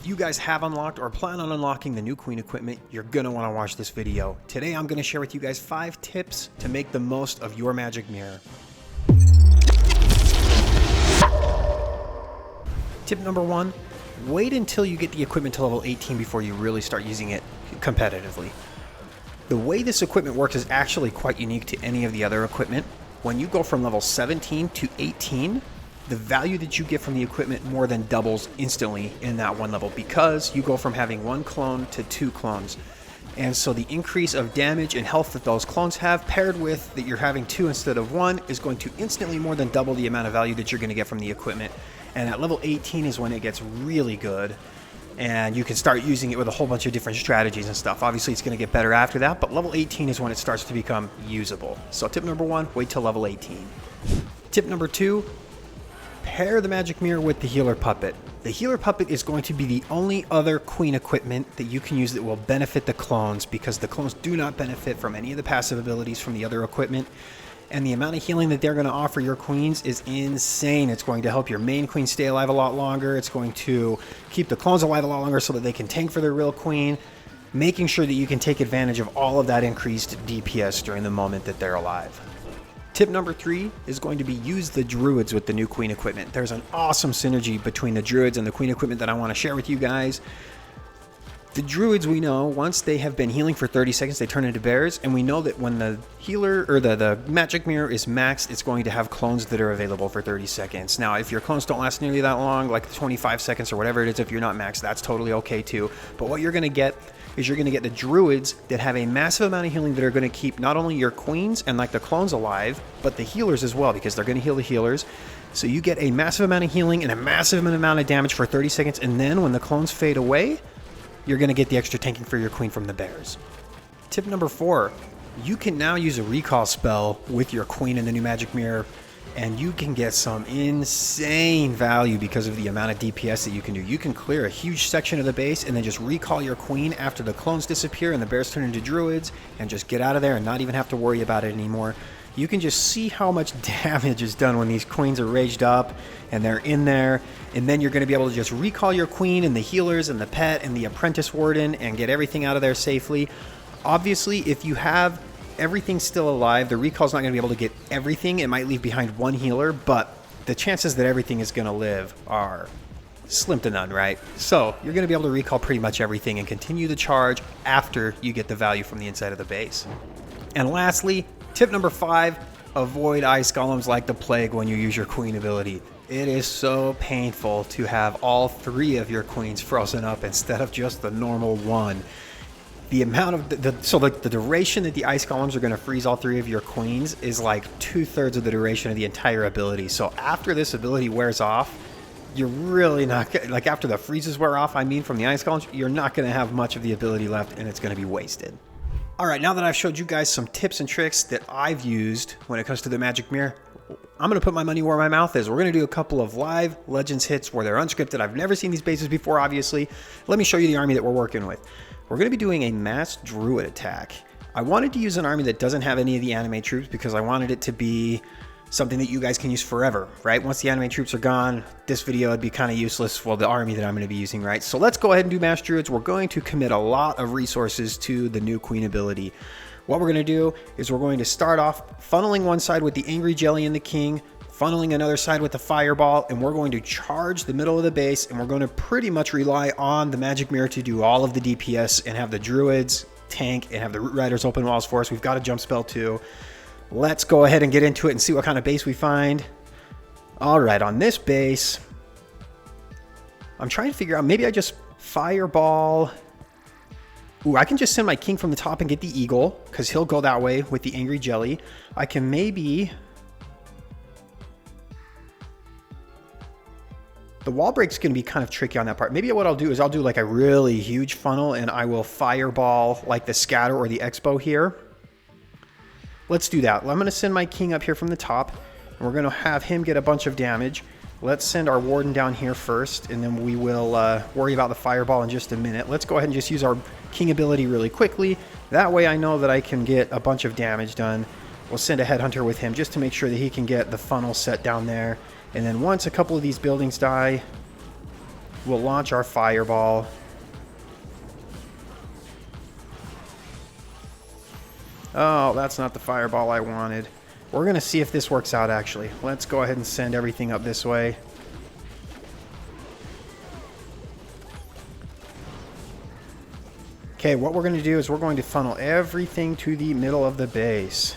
you guys have unlocked or plan on unlocking the new Queen equipment, you're going to want to watch this video. Today I'm going to share with you guys 5 tips to make the most of your magic mirror. Tip number 1, wait until you get the equipment to level 18 before you really start using it competitively. The way this equipment works is actually quite unique to any of the other equipment. When you go from level 17 to 18, the value that you get from the equipment more than doubles instantly in that one level because you go from having 1 clone to 2 clones. And so the increase of damage and health that those clones have paired with that you're having 2 instead of 1 is going to instantly more than double the amount of value that you're going to get from the equipment. And at level 18 is when it gets really good and you can start using it with a whole bunch of different strategies and stuff. Obviously it's going to get better after that, but level 18 is when it starts to become usable. So tip number 1, wait till level 18. Tip number 2, pair the magic mirror with the healer puppet. The healer puppet is going to be the only other queen equipment that you can use that will benefit the clones because the clones do not benefit from any of the passive abilities from the other equipment. And the amount of healing that they're going to offer your queens is insane. It's going to help your main queen stay alive a lot longer. It's going to keep the clones alive a lot longer so that they can tank for their real queen, making sure that you can take advantage of all of that increased DPS during the moment that they're alive. Tip number 3 is going to be use the druids with the new queen equipment. There's an awesome synergy between the druids and the queen equipment that I want to share with you guys. The druids, we know, once they have been healing for 30 seconds, they turn into bears, and we know that when the healer or the magic mirror is maxed, it's going to have clones that are available for 30 seconds. Now, if your clones don't last nearly that long, like 25 seconds or whatever it is, if you're not maxed, that's totally okay too. But what you're going to get is you're going to get the druids that have a massive amount of healing that are going to keep not only your queens and like the clones alive, but the healers as well, because they're going to heal the healers. So you get a massive amount of healing and a massive amount of damage for 30 seconds, and then when the clones fade away, you're going to get the extra tanking for your queen from the bears. Tip number 4, you can now use a recall spell with your queen in the new magic mirror, and you can get some insane value because of the amount of DPS that you can do. You can clear a huge section of the base and then just recall your queen after the clones disappear and the bears turn into druids and just get out of there and not even have to worry about it anymore. You can just see how much damage is done when these queens are raged up and they're in there, and then you're going to be able to just recall your queen and the healers and the pet and the apprentice warden and get everything out of there safely. Obviously, if you have everything still alive, the recall's not going to be able to get everything. It might leave behind 1 healer, but the chances that everything is going to live are slim to none, right? So you're going to be able to recall pretty much everything and continue the charge after you get the value from the inside of the base. And lastly, tip number 5, avoid ice golems like the plague when you use your queen ability. It is so painful to have all 3 of your queens frozen up instead of just the normal 1. The amount of the duration that the ice golems are going to freeze all 3 of your queens is like 2/3 of the duration of the entire ability. So after this ability wears off, you're really not, like after the freezes wear off, I mean from the ice golems, you're not going to have much of the ability left and it's going to be wasted. All right, now that I've showed you guys some tips and tricks that I've used when it comes to the magic mirror, I'm going to put my money where my mouth is. We're going to do a couple of live Legends hits where they're unscripted. I've never seen these bases before, obviously. Let me show you the army that we're working with. We're going to be doing a mass druid attack. I wanted to use an army that doesn't have any of the anime troops because I wanted it to be something that you guys can use forever, right? Once the anime troops are gone, this video would be kind of useless for the army that I'm going to be using, right? So let's go ahead and do mass druids. We're going to commit a lot of resources to the new queen ability. What we're going to do is we're going to start off funneling one side with the angry jelly and the king, funneling another side with the fireball, and we're going to charge the middle of the base, and we're going to pretty much rely on the magic mirror to do all of the DPS and have the druids tank and have the root riders open walls for us. We've got a jump spell too. Let's go ahead and get into it and see what kind of base we find. All right, on this base, I'm trying to figure out, maybe I just fireball. Ooh, I can just send my king from the top and get the eagle because he'll go that way with the angry jelly. I can maybe... The wall break's going to be kind of tricky on that part. Maybe what I'll do is I'll do like a really huge funnel and I will fireball like the scatter or the expo here. Let's do that. I'm going to send my king up here from the top, and we're going to have him get a bunch of damage. Let's send our warden down here first, and then we will worry about the fireball in just a minute. Let's go ahead and just use our king ability really quickly. That way I know that I can get a bunch of damage done. We'll send a headhunter with him just to make sure that he can get the funnel set down there. And then once a couple of these buildings die, We'll launch our fireball. Oh, that's not the fireball I wanted. We're going to see if this works out, actually. Let's go ahead and send everything up this way. Okay, what we're going to do is we're going to funnel everything to the middle of the base.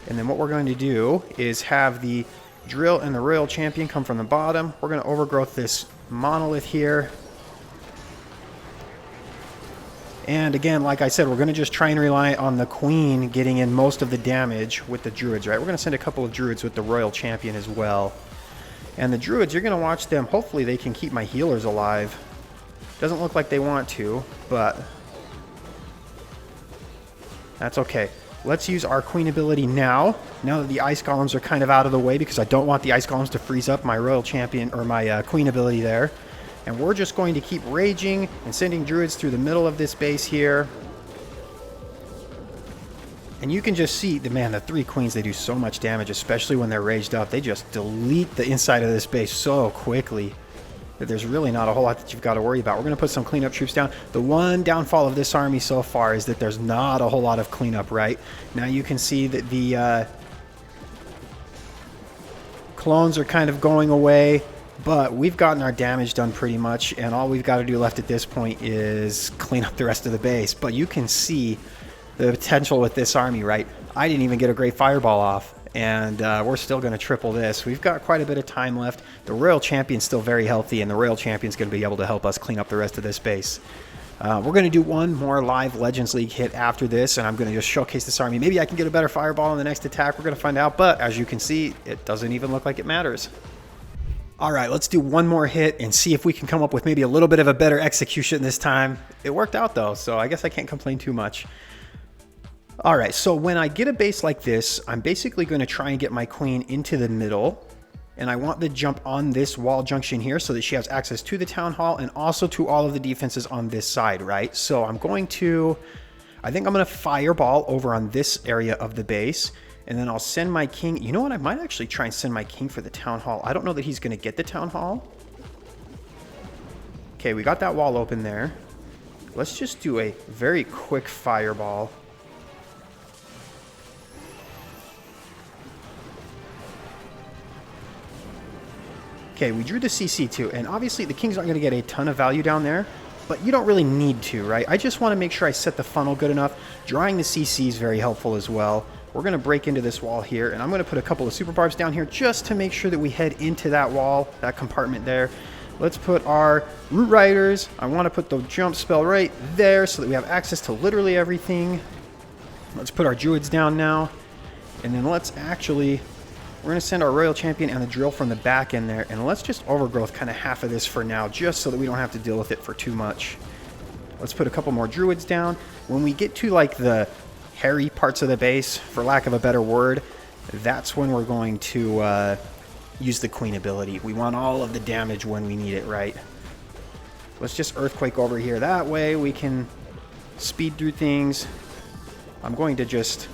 And then what we're going to do is have the drill and the royal champion come from the bottom. We're going to overgrowth this monolith here. And again, like I said, we're going to just try and rely on the queen getting in most of the damage with the druids, right? We're going to send a couple of druids with the royal champion as well. And the druids, you're going to watch them. Hopefully they can keep my healers alive. Doesn't look like they want to, but that's okay. Let's use our queen ability now that the ice golems are kind of out of the way, because I don't want the ice golems to freeze up my royal champion or my queen ability there. And we're just going to keep raging and sending druids through the middle of this base here. And you can just see, the 3 queens, they do so much damage, especially when they're raged up. They just delete the inside of this base so quickly that there's really not a whole lot that you've got to worry about. We're going to put some cleanup troops down. The one downfall of this army so far is that there's not a whole lot of cleanup, right? Now you can see that the clones are kind of going away. But we've gotten our damage done pretty much, and all we've got to do left at this point is clean up the rest of the base. But you can see the potential with this army, right? I didn't even get a great fireball off, and we're still going to triple this. We've got quite a bit of time left. The Royal Champion's still very healthy, and the Royal Champion's going to be able to help us clean up the rest of this base. We're going to do one more live Legends League hit after this, and I'm going to just showcase this army. Maybe I can get a better fireball in the next attack. We're going to find out, but as you can see, it doesn't even look like it matters. All right, let's do one more hit and see if we can come up with maybe a little bit of a better execution this time. It worked out though, so I guess I can't complain too much. All right, so when I get a base like this, I'm basically going to try and get my queen into the middle. And I want the jump on this wall junction here so that she has access to the town hall and also to all of the defenses on this side, right? So I think I'm going to fireball over on this area of the base. And then I'll send my king. You know what? I might actually try and send my king for the town hall. I don't know that he's going to get the town hall. Okay, we got that wall open there. Let's just do a very quick fireball. Okay, we drew the CC too. And obviously the kings aren't going to get a ton of value down there. But you don't really need to, right? I just want to make sure I set the funnel good enough. Drawing the CC is very helpful as well. We're going to break into this wall here, and I'm going to put a couple of super barbs down here just to make sure that we head into that wall, that compartment there. Let's put our root riders. I want to put the jump spell right there so that we have access to literally everything. Let's put our druids down now. And then we're going to send our royal champion and the drill from the back in there. And let's just overgrowth kind of half of this for now, just so that we don't have to deal with it for too much. Let's put a couple more druids down. When we get to like the hairy parts of the base, for lack of a better word, that's when we're going to use the queen ability. We want all of the damage when we need it, right? Let's just earthquake over here. That way we can speed through things. I'm going to just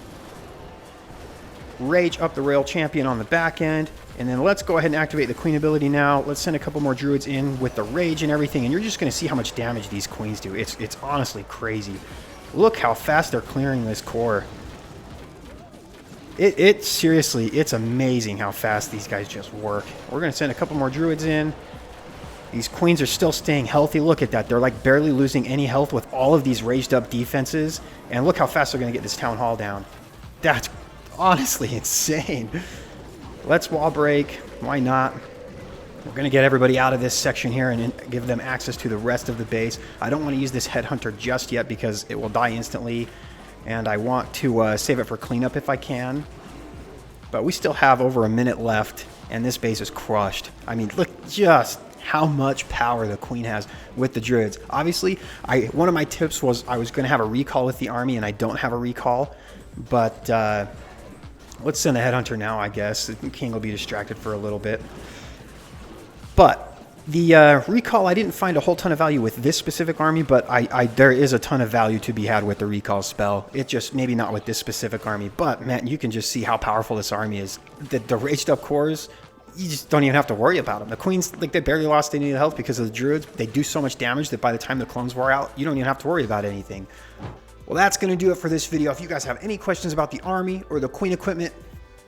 rage up the royal champion on the back end, and then let's go ahead and activate the queen ability now. Let's send a couple more druids in with the rage and everything, and you're just going to see how much damage these queens do. It's honestly crazy. Look how fast they're clearing this core. Seriously, it's amazing how fast these guys just work. We're going to send a couple more druids in. These queens are still staying healthy. Look at that. They're like barely losing any health with all of these raised up defenses. And look how fast they're going to get this town hall down. That's honestly insane. Let's wall break. Why not? We're going to get everybody out of this section here and give them access to the rest of the base. I don't want to use this headhunter just yet because it will die instantly. And I want to save it for cleanup if I can. But we still have over a minute left, and this base is crushed. I mean, look just how much power the queen has with the druids. Obviously, one of my tips was I was going to have a recall with the army, and I don't have a recall. But let's send the headhunter now, I guess. The king will be distracted for a little bit. But the recall, I didn't find a whole ton of value with this specific army, but there is a ton of value to be had with the recall spell. It just, maybe not with this specific army, but man, you can just see how powerful this army is. The raged up cores, you just don't even have to worry about them. The queens, like, they barely lost any of the health because of the druids. They do so much damage that by the time the clones wore out, you don't even have to worry about anything. Well, that's going to do it for this video. If you guys have any questions about the army or the queen equipment,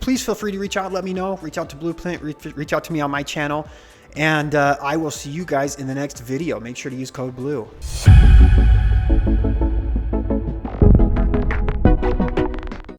please feel free to reach out. Let me know. Reach out to Blueprint. Reach out to me on my channel. And I will see you guys in the next video. Make sure to use code BLUE.